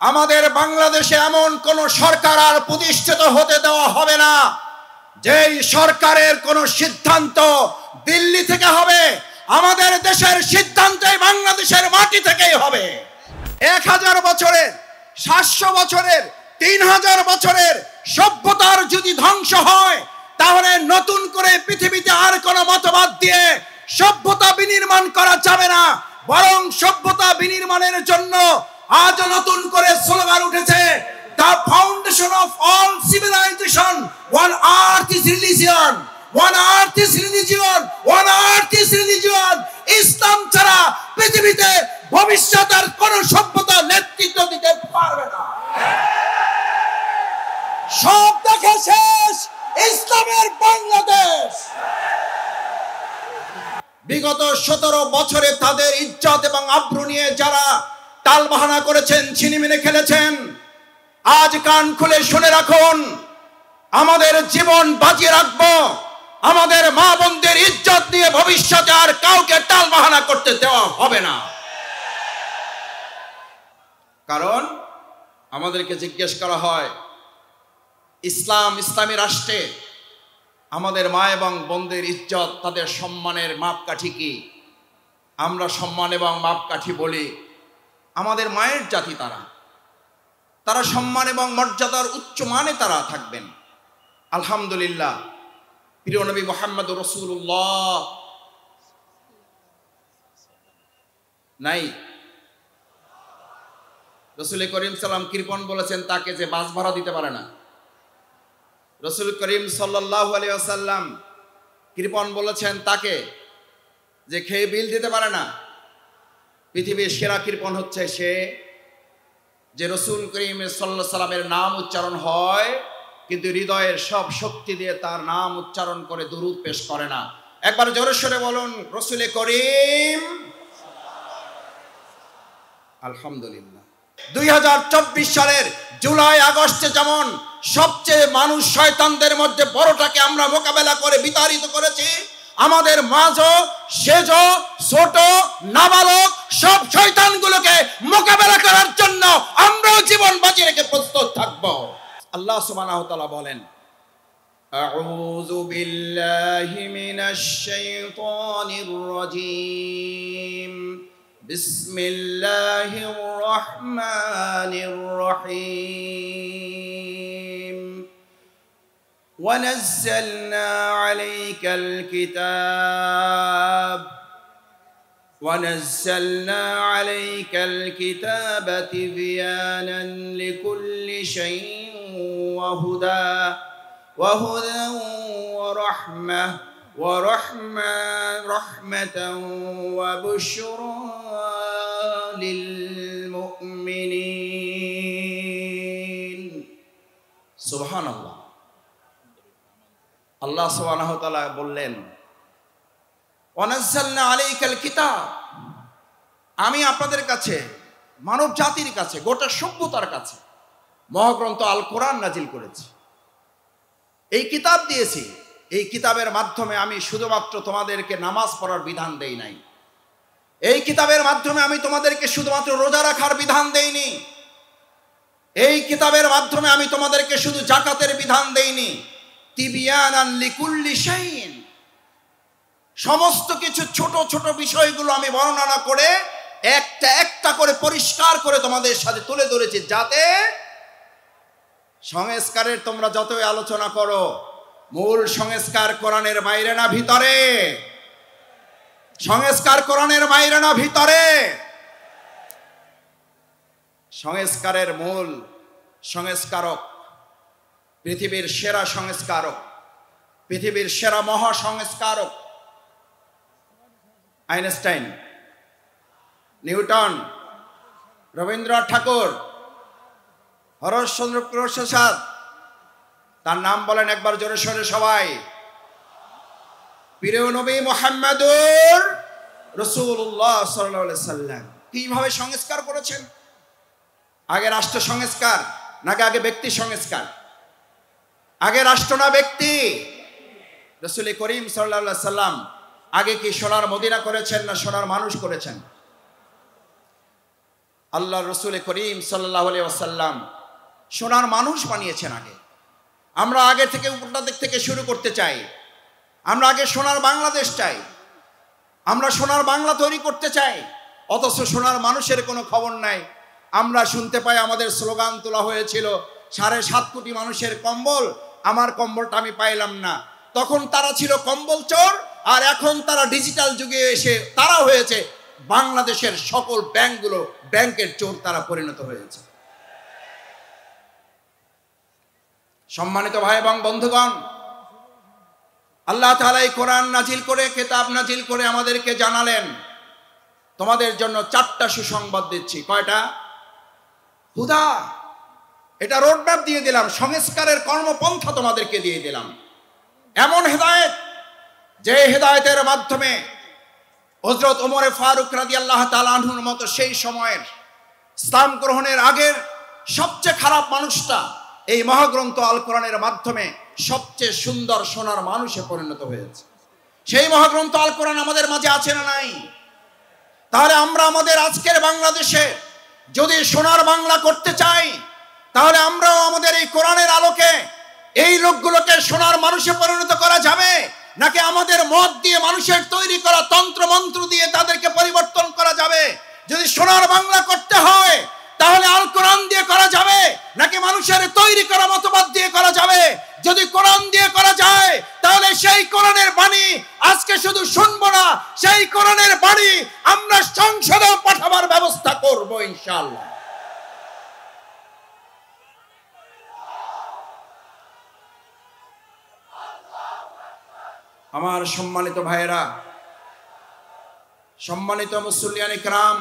আমাদের বাংলাদেশে এমন কোন সরকার আর প্রতিষ্ঠিত হতে দেওয়া হবে না যেই সরকারের কোন সিদ্ধান্ত দিল্লি থেকে হবে। আমাদের দেশের সিদ্ধান্তই বাংলাদেশের মাটি থেকেই হবে। 1000 বছরের, 700 বছরের, 3000 বছরের সভ্যতার যদি ধ্বংস হয়, তাহলে নতুন করে পৃথিবীতে আর কোন মতবাদ দিয়ে সভ্যতা বিনির্মাণ করা যাবে না। বরং সভ্যতা বিনির্মাণের জন্য আজ নতুন করে স্লোগান উঠেছে, the foundation of all civilization, one earth is religion, one earth is religion, one earth is religion. ইসলাম ছাড়া পৃথিবীতে ভবিষ্যতের কোন সভ্যতা নেতৃত্ব দিতে পারবে না। সব দেখে শেষ ইসলামের বাংলাদেশ। বিগত 17 বছরে তাদের ইজ্জত এবং আব্রু নিয়ে যারা টালবাহানা করেছেন, ছিনিমিনি খেলেছেন, আজ কান খুলে শুনে রাখুন, আমাদের জীবন বাজিয়ে রাখবো। আমাদের মা বোনদের ইজ্জত নিয়ে ভবিষ্যতে আর কাউকে টালবাহানা করতে দেওয়া হবে না। কারণ আমাদেরকে জিজ্ঞেস করা হয়, ইসলামী রাষ্ট্রে আমাদের মা এবং বোনদের ইজ্জত, তাদের সম্মানের মাপকাঠি কি? আমরা সম্মান এবং মাপকাঠি বলি আমাদের মায়ের জাতি, তারা সম্মান এবং মর্যাদার উচ্চ মানে তারা থাকবেন। আলহামদুলিল্লাহ, প্রিয় নবী মুহাম্মদ রাসূলুল্লাহ নাই, রাসূল করিম সাল্লাম কৃপণ বলেছেন তাকে যে বাস ভাড়া দিতে পারে না। রাসূল করিম সাল্লাল্লাহু আলাইহি ওয়াসাল্লাম কৃপণ বলেছেন তাকে যে খেয়ে বিল দিতে পারে না। পৃথিবীর সেরা কৃপণ হচ্ছে সে যে রাসূল করিম সাল্লাল্লাহু আলাইহি ওয়াসাল্লামের নাম উচ্চারণ হয় কিন্তু হৃদয়ের সব শক্তি দিয়ে তার নাম উচ্চারণ করে দুরূদ পেশ করে না। একবার জোরে সোরে বলুন, রাসূল করিম। আলহামদুলিল্লাহ, 2024 সালের জুলাই আগস্টে যেমন সবচেয়ে মানুষ শয়তানদের মধ্যে বড়টাকে আমরা মোকাবেলা করে বিতাড়িত করেছি, আমাদের মাঝও সেজ ছোট নাবালক সব শয়তানগুলোকে মোকাবেলা করার জন্য আমরাও জীবন বাজি রেখে প্রস্তুত থাকব। আল্লাহ সুবহানাহু ওয়া তাআলা বলেন, আউযু বিল্লাহি মিনাশ শাইতানির রাজীম, বিসমিল্লাহির রহমানির রহিম, ونزلنا عليك الكتاب تبيانا لكل شيء وهدى ورحمة وبشرى للمؤمنين। سبحان الله। আল্লাহ সুবহানাহু ওয়া তাআলা বললেন, ওয়ানাজ্জালনা আলাইকাল কিতাব, আমি আপনাদের কাছে, মানব জাতির কাছে, গোটা সভ্যতার কাছে মহাগ্রন্থ আল কোরআন নাজিল করেছি। এই কিতাব দিয়েছি। এই কিতাবের মাধ্যমে আমি শুধুমাত্র তোমাদেরকে নামাজ পড়ার বিধান দেই নাই। এই কিতাবের মাধ্যমে আমি তোমাদেরকে শুধুমাত্র রোজা রাখার বিধান দেইনি। এই কিতাবের মাধ্যমে আমি তোমাদেরকে শুধু যাকাতের বিধান দেইনি। তিবিয়ানান লিকুল্লি শাইইন, সমস্ত কিছু ছোট ছোট বিষয়গুলো আমি বর্ণনা করে একটা একটা করে পরিষ্কার করে তোমাদের সাথে তুলে ধরেছি, যাতে সংস্কারের তোমরা যতই আলোচনা করো, মূল সংস্কার কোরআনের বাইরে না ভিতরে। সংস্কার কোরআনের বাইরে না ভিতরে। সংস্কারের মূল সংস্কারক, পৃথিবীর সেরা সংস্কারক, পৃথিবীর সেরা মহাসংস্কারক আইনস্টাইন, নিউটন, রবীন্দ্রনাথ ঠাকুর, হরশ্চন্দ্র প্রসাদ, তার নাম বলেন একবার জোরে সোরে সবাই। প্রিয় নবী মুহাম্মদুর রাসূলুল্লাহ সাল্লাল্লাহু আলাইহি সাল্লাম কিভাবে সংস্কার করেছেন? আগে রাষ্ট্র সংস্কার নাকি আগে ব্যক্তি সংস্কার? আগে রাষ্ট্র না ব্যক্তি? রাসূল করিম সাল্লাল্লাহু আলাইহি সাল্লাম আগে কি সোনার মদিনা করেছেন না সোনার মানুষ করেছেন? আল্লাহ রসুল করিম সাল্লাল্লাহু আলাইহি ওয়াসাল্লাম সোনার মানুষ বানিয়েছেন। আমরা আগে থেকে উপরটা দিক থেকে শুরু করতে চাই। আমরা আগে সোনার বাংলাদেশ চাই, আমরা সোনার বাংলা তৈরি করতে চাই, অথচ সোনার মানুষের কোনো খবর নাই। আমরা শুনতে পাই আমাদের স্লোগান তোলা হয়েছিল 7.5 কোটি মানুষের কম্বল, আমার কম্বলটা আমি পাইলাম না। তখন তারা ছিল কম্বল চোর, আর এখন তারা ডিজিটাল যুগে এসে তারা হয়েছে বাংলাদেশের সকল ব্যাংকগুলো ব্যাংকের চোর তারা পরিণত হয়েছে। সম্মানিত ভাই এবং বন্ধুগণ, আল্লাহ তাআলা এই কোরআন নাজিল করে, কিতাব নাজিল করে আমাদেরকে জানালেন তোমাদের জন্য 4টা সুসংবাদ দিচ্ছি। কয়টা? হুদা, এটা রোডম্যাপ দিয়ে দিলাম, সংস্কারের কর্মপন্থা তোমাদেরকে দিয়ে দিলাম। এমন হেদায়েত যে হেদায়েতের মাধ্যমে হযরত ওমর ফারুক রাদিয়াল্লাহু তাআলা আনহুর মতো সেই সময়ের ইসলাম গ্রহণের আগের সবচেয়ে খারাপ মানুষটা এই মহাগ্রন্থ আল কোরআনের মাধ্যমে সবচেয়ে সুন্দর সোনার মানুষে পরিণত হয়েছে। সেই মহাগ্রন্থ আল কোরআন আমাদের মাঝে আছে না নাই? তাহলে আমরা আমাদের আজকের বাংলাদেশে যদি সোনার বাংলা করতে চাই, তাহলে আমরাও আমাদের এই কোরআনের আলোকে এই লোকগুলোকে সোনার মানুষে পরিণত করা যাবে, নাকি আমাদের মত দিয়ে মানুষের তৈরি করা তন্ত্র মন্ত্র দিয়ে তাদেরকে পরিবর্তন করা যাবে? যদি সোনার বাংলা করতে হয় তাহলে আল কোরআন দিয়ে করা যাবে, নাকি মানুষের তৈরি করা মতবাদ দিয়ে করা যাবে? যদি কোরআন দিয়ে করা যায় তাহলে সেই কোরআনের বাণী আজকে শুধু শুনবো না, সেই কোরআনের বাণী আমরা সংসদে পাঠাবার ব্যবস্থা করব ইনশাআল্লাহ। আমার সম্মানিত ভাইয়েরা, সম্মানিত মুসল্লিয়ান ইকরাম,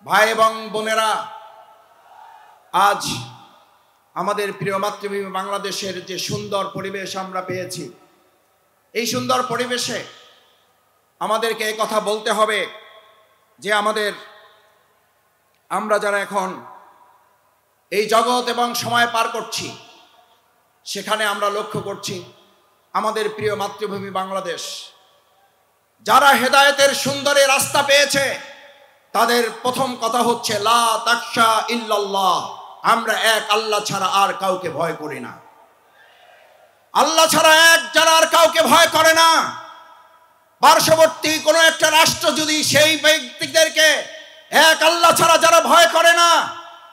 ভাই এবং বোনেরা, আজ আমাদের প্রিয় মাতৃভূমি বাংলাদেশের যে সুন্দর পরিবেশ আমরা পেয়েছি, এই সুন্দর পরিবেশে আমাদেরকে এই কথা বলতে হবে যে আমরা যারা এখন এই জগৎ এবং সময় পার করছি, সেখানে আমরা লক্ষ্য করছি আমাদের প্রিয় মাতৃভূমি বাংলাদেশ যারা হেদায়েতের সুন্দর রাস্তা পেয়েছে, তাদের প্রথম কথা হচ্ছে লা তাখশা ইল্লাল্লাহ, আমরা এক আল্লাহ ছাড়া আর কাউকে ভয় করি না। আল্লাহ ছাড়া এক যারা আর কাউকে ভয় করে না। পার্শ্ববর্তী কোনো একটা রাষ্ট্র যদি সেই ব্যক্তিদেরকে এক আল্লাহ ছাড়া যারা ভয় করে না,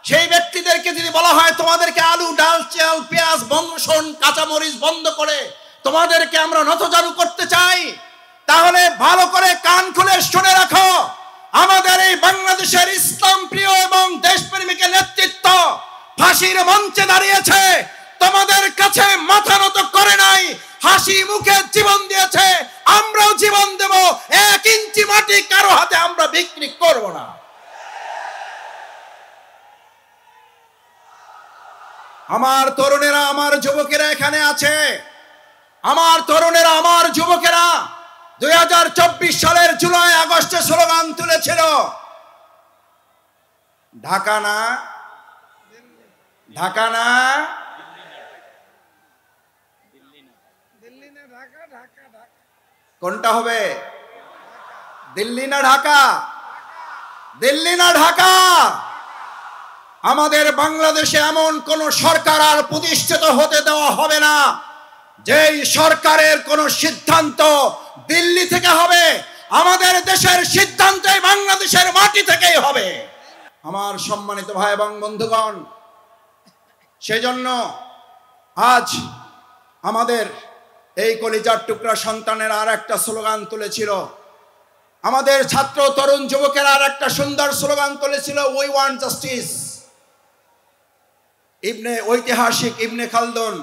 সেই ব্যক্তিদেরকে যদি বলা হয় তোমাদেরকে আলু ডাল চাল পেঁয়াজ বংশন কাঁচামরিচ বন্ধ করে তোমাদেরকে আমরা নতজানু করতে চাই, তাহলে ভালো করে কান খুলে শুনে রাখো, আমাদের এই বাংলাদেশের ইসলাম প্রিয় এবং দেশপ্রেমিকের নেতৃত্ব ফাঁসির মঞ্চে দাঁড়িয়েছে, তোমাদের কাছে মাথা নত করে নাই, হাসি মুখে জীবন দিয়েছে, আমরাও জীবন দেব। 1 ইঞ্চি মাটি কারো হাতে আমরা বিক্রি করব না। আমার তরুণেরা, আমার যুবকেরা এখানে আছে, আমার তরুণেরা, আমার যুবকেরা 2024 সালের জুলাই আগস্টে স্লোগান তুলেছিল, ঢাকা না, ঢাকা না, কোনটা হবে? দিল্লি না ঢাকা? দিল্লি না ঢাকা? আমাদের বাংলাদেশে এমন কোন সরকার আর প্রতিষ্ঠিত হতে দেওয়া হবে না যেই সরকারের কোন সিদ্ধান্ত দিল্লি থেকে হবে। আমাদের দেশের সিদ্ধান্ত বাংলাদেশের মাটি থেকেই হবে। আমার সম্মানিত ভাই এবং বন্ধুগণ, সেজন্য আজ আমাদের এই কলিজার টুকরা সন্তানের আর একটা স্লোগান তুলেছিল, আমাদের ছাত্র তরুণ যুবকেরা আর একটা সুন্দর স্লোগান তুলেছিল, উই ওয়ান্ট জাস্টিস। ঐতিহাসিক ইবনে খালদুন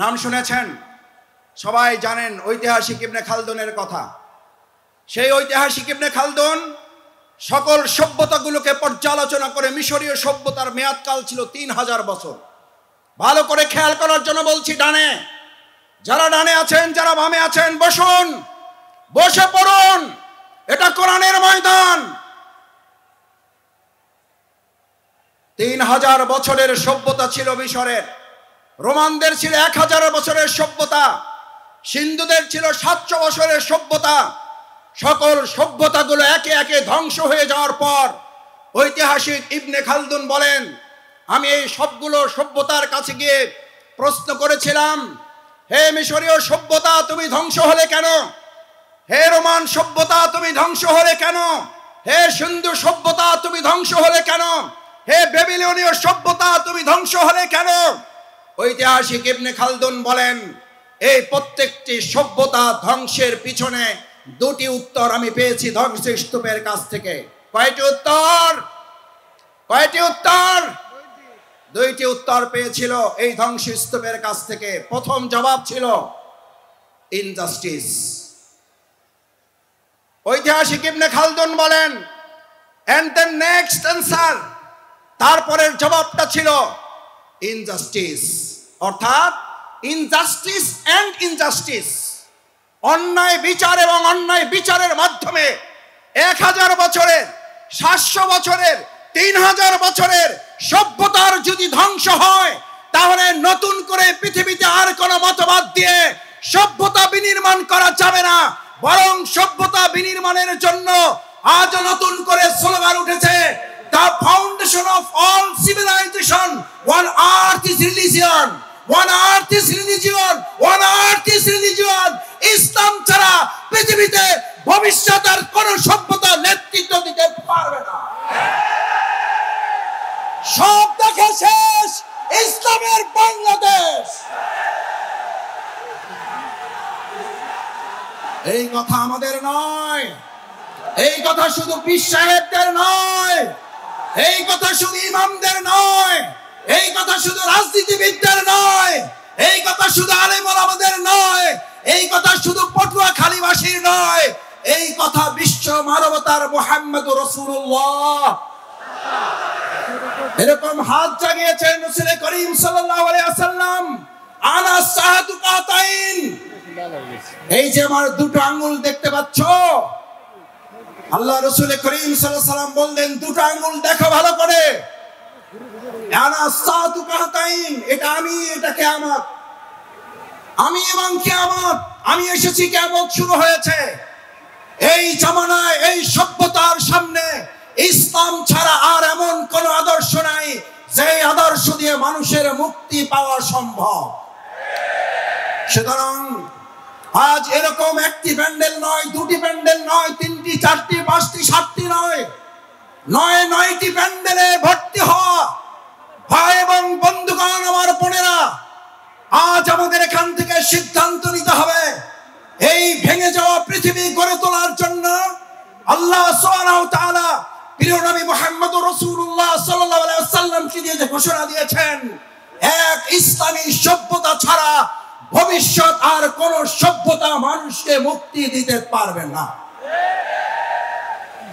নাম শুনেছেন? সবাই জানেন ঐতিহাসিক ইবনে খালদুনের কথা। সেই ঐতিহাসিক ইবনে খালদুন সকল সভ্যতাগুলোকে পর্যালোচনা করে, মিশরীয় সভ্যতার মেয়াদকাল ছিল 3000 বছর। ভালো করে খেয়াল করার জন্য বলছি, যারা ডানে আছেন, যারা বামে আছেন, বসুন, বসে পড়ুন, এটা কোরআনের ময়দান। 3000 বছরের সভ্যতা ছিল মিশরের, রোমানদের ছিল 1000 বছরের সভ্যতা, সিন্ধুদের ছিল 700 বছরের সভ্যতা। সকল সভ্যতাগুলো একে একে ধ্বংস হয়ে যাওয়ার পর ঐতিহাসিক ইবনে খালদুন বলেন, আমি এই সবগুলো সভ্যতার কাছে গিয়ে প্রশ্ন করেছিলাম, হে মিশরীয় সভ্যতা তুমি ধ্বংস হলে কেন? হে রোমান সভ্যতা তুমি ধ্বংস হলে কেন? হে সিন্ধু সভ্যতা তুমি ধ্বংস হলে কেন? হে বেবিলনীয় সভ্যতা তুমি ধ্বংস হলে কেন? ঐতিহাসিক ইবনে খালদুন বলেন, এই প্রত্যেকটি সভ্যতা ধ্বংসের পিছনে দুটি উত্তর আমি পেয়েছি ধ্বংসস্তূপের কাছ থেকে। কয়টি উত্তর? কয়টি উত্তর? দুইটি উত্তর পেয়েছিল এই ধ্বংসস্তূপের কাছ থেকে। প্রথম জবাব ছিল ইনজাস্টিস। ঐতিহাসিক ইবনে খালদুন বলেন, এন্ড দ্য নেক্সট অ্যান্সার, তারপরের জবাবটা ছিল ইনজাস্টিস, অর্থাৎ ইনজাস্টিস এন্ড ইনজাস্টিস, অন্যায় বিচার এবং অন্যায় বিচারের মাধ্যমে 1000 বছরের, 700 বছরের, 3000 বছরের সভ্যতার যদি ধ্বংস হয়, তাহলে নতুন করে পৃথিবীতে আর কোনো মতবাদ দিয়ে সভ্যতা বিনির্মাণ করা যাবে না। বরং সভ্যতা বিনির্মাণের জন্য আজ নতুন করে স্লোগান উঠেছে, the foundation of all civilization, one earth is religion, one earth is religion, one earth is religion. ইসলাম ছাড়া পৃথিবীতে ভবিষ্যতের কোন সভ্যতা নেতৃত্ব দিতে পারবে না। সব দেখে শেষ ইসলামের বাংলাদেশ। এই কথা আমাদের নয়, এই কথা শুধু পীর সাহেবদের নয়, এই কথা শুধু ইমামদের নয়, এই কথা শুধু রাজনীতিবিদদের নয়, এই কথা শুধু আলেম ওলামাদের নয়, এই কথা শুধু পটুয়াখালীবাসীর নয়, এই কথা বিশ্ব মানবতার মুহাম্মদুর রাসূলুল্লাহ। এরকম হাত জাগিয়েছেন রাসূল করিম সাল্লাল্লাহু আলাইহি ওয়াসাল্লাম, আনা সাহাতু কাতাইন, এই যে আমার দুটো আঙ্গুল দেখতে পাচ্ছ, আল্লাহ রাসূল করিম সাল্লাল্লাহু আলাইহি ওয়াসাল্লাম বললেন, দুটো আঙ্গুল দেখো ভালো করে, আনা সাহাতু কাতাইন, এটা আমি, এটা কিয়ামত, আমি এবং কিয়ামত, আমি এসেছি, কিয়ামত শুরু হয়েছে। এই জামানায় এই সভ্যতার সামনে ইসলাম ছাড়া আর এমন কোন আদর্শ নাই যে আদর্শ দিয়ে মানুষের মুক্তি পাওয়া সম্ভব। সুতরাং আজ এরকম একটি প্যান্ডেল নয়, দুটি প্যান্ডেল নয়, 3টি, 4টি, 5টি, 7টি নয়, 9টি প্যান্ডেলে ভর্তি হওয়া ভাই এবং বন্ধুগণ, আমার বোনেরা, আজ আমাদের এখান থেকে সিদ্ধান্ত নিতে হবে এই ভেঙে যাওয়া পৃথিবী গড়ে তোলার জন্য। আল্লাহ সুবহানাহু ওয়া তাআলা প্রিয় নবী মুহাম্মদুর রাসূলুল্লাহ সাল্লাল্লাহু আলাইহি ওয়াসাল্লামকে দিয়ে যে ঘোষণা দিয়েছেন, এক ইসলামী সভ্যতা ছাড়া ভবিষ্যৎ আর কোন সভ্যতা মানুষকে মুক্তি দিতে পারবে না।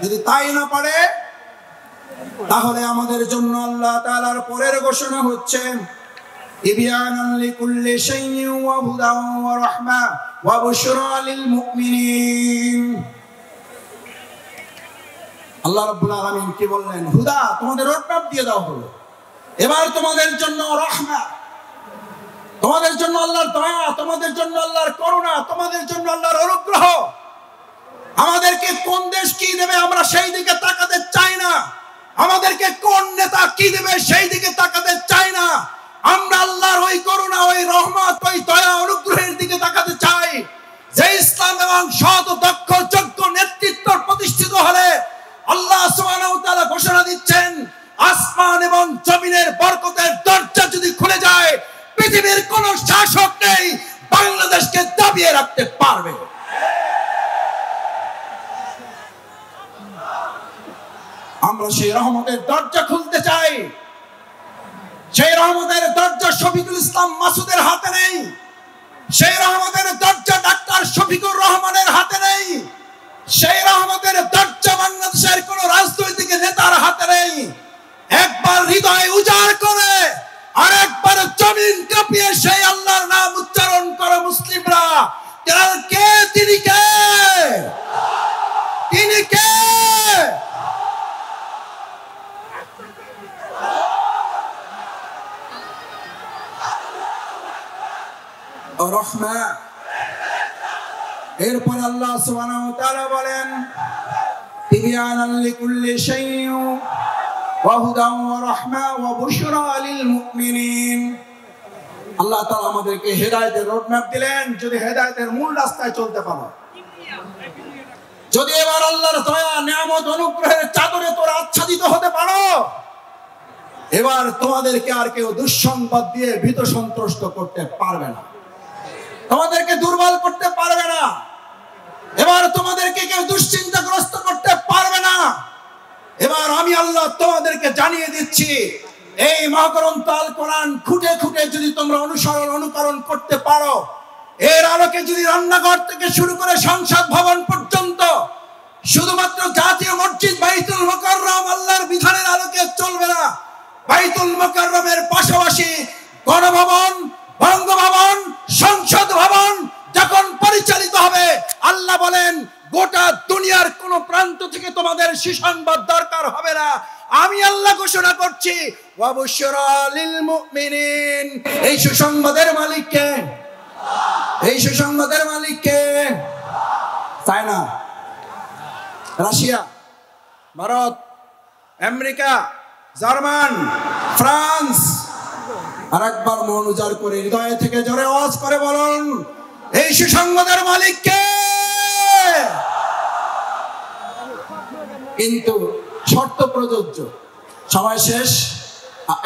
যদি তাই না পারে, তাহলে আমাদের জন্য আল্লাহ তাআলার পরের ঘোষণা হচ্ছে, ইবিয়ানান লিকুল্লি শাইইন ওয়া হুদান ওয়া রাহমা ওয়া বুশরা লিল মুমিনিন। আল্লাহ রাব্বুল আলামিন কি বললেন? হুদা, তোমাদের রোডম্যাপ দিয়ে দাও হলো, এবার তোমাদের জন্য রাহমা, তোমাদের জন্য আল্লাহর দয়া, তোমাদের জন্য আল্লাহর করুণা, তোমাদের জন্য আল্লাহর অনুগ্রহ। আমাদেরকে কোন দেশ কি দেবে আমরা সেই দিকে তাকাতে চাই না, আমাদেরকে কোন নেতা কি দেবে সেই দিকে তাকাতে চাই না। আমরা আল্লাহর ওই করুণা, ওই রহমত, ওই দয়া, অনুগ্রহের দিকে তাকাতে চাই, যে ইসলাম এবং সৎ, দক্ষ, যোগ্য নেতৃত্ব প্রতিষ্ঠিত হলে আল্লাহ সুবহানাহু ওয়া তাআলা ঘোষণা দিচ্ছেন, আসমান এবং জমিনের বরকতের দরজা যদি খুলে যায়, পৃথিবীর কোন শাসক নেই বাংলাদেশকে দাবিয়ে রাখতে পারবে। আমরা সেই রহমতের দরজা খুলতে চাই। সেই রহমতের দরজা শফিকুল ইসলাম মাসুদের হাতে নেই, সেই রহমতের দরজা ডাক্তার শফিকুর রহমানের হাতে নেই, সেই রহমতের দরজা বাংলাদেশের কোন রাজনৈতিক নেতার হাতে নেই। একবার হৃদয় উজাড় করে আর একবার জমিন কাঁপিয়ে সেই আল্লাহর নাম উচ্চারণ করে মুসলিমরা, কে? তিনি কে? তিনি কে? রহমা। এরপর আল্লাহ সুবহানাহু ওয়া তাআলা বলেন, তিবিয়ানান লিকুল্লি শাইইন ওয়া হুদাম ওয়া রাহমা ওয়া বুশরা লিল মুমিনিন। আল্লাহ তাআলা আমাদেরকে হেদায়েতের রোডম্যাপ দিলেন, যদি হেদায়েতের মূল রাস্তায় চলতে পারো, যদি এবার আল্লাহর দয়া নিয়ামত অনুগ্রহের চাদরে তোরা আচ্ছাদিত হতে পারো, এবার তোমাদেরকে আর কেউ দুঃসংবাদ দিয়ে ভীত সন্ত্রস্ত করতে পারবে না, তোমাদেরকে দুর্বল করতে পারবে না, এবার তোমাদেরকে কেউ দুশ্চিন্তাগ্রস্ত করতে পারবে না। এবার আমি আল্লাহ তোমাদেরকে জানিয়ে দিচ্ছি, এই মহাগ্রন্থ আল কোরআন খুঁটে খুঁটে যদি তোমরা অনুকরণ করতে পারো, এর আলোকে যদি রান্নাঘর থেকে শুরু করে সংসদ ভবন পর্যন্ত শুধুমাত্র জাতীয় মসজিদ বাইতুল মুকাররম আল্লাহর বিধানের আলোকে চলবে না, বাইতুল মুকাররমের পাশাপাশি গণভবন, বঙ্গভবন, সংসদ ভবন যখন পরিচালিত হবে, আল্লাহ বলেন গোটা দুনিয়ার কোন প্রান্ত থেকে তোমাদের সুসংবাদ দরকার হবে না। আমি আল্লাহ ঘোষণা করছি ওয়া বুশরা লিল মুমিনিন। এই সুসংবাদের মালিক কে? এই সুসংবাদের মালিক কে? China, Russia, Bharat, America, German, France. আর একবার মন উজাড় করে হৃদয় থেকে জোরে আওয়াজ করে বলুন, এই সুসংবাদের মালিক কে? কিন্তু শর্ত প্রযোজ্য। সময় শেষ,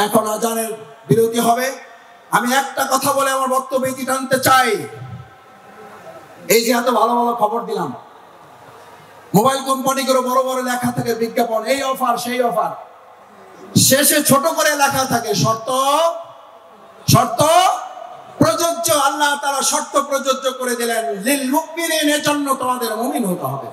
এখন আজানের বিরতি হবে। আমি একটা কথা বলে আমার বক্তব্য ইতি টানতে চাই। এই যে এত ভালো ভালো খবর দিলাম, মোবাইল কোম্পানিগুলো বড় বড় লেখা থাকে বিজ্ঞাপন, এই অফার সেই অফার, শেষে ছোট করে লেখা থাকে শর্ত শর্ত প্রযোজ্য। আল্লাহ তাআলা শর্ত প্রযোজ্য করে দিলেন, লিল মুমিনিন, এর জন্য তোমাদের মুমিন হতে হবে।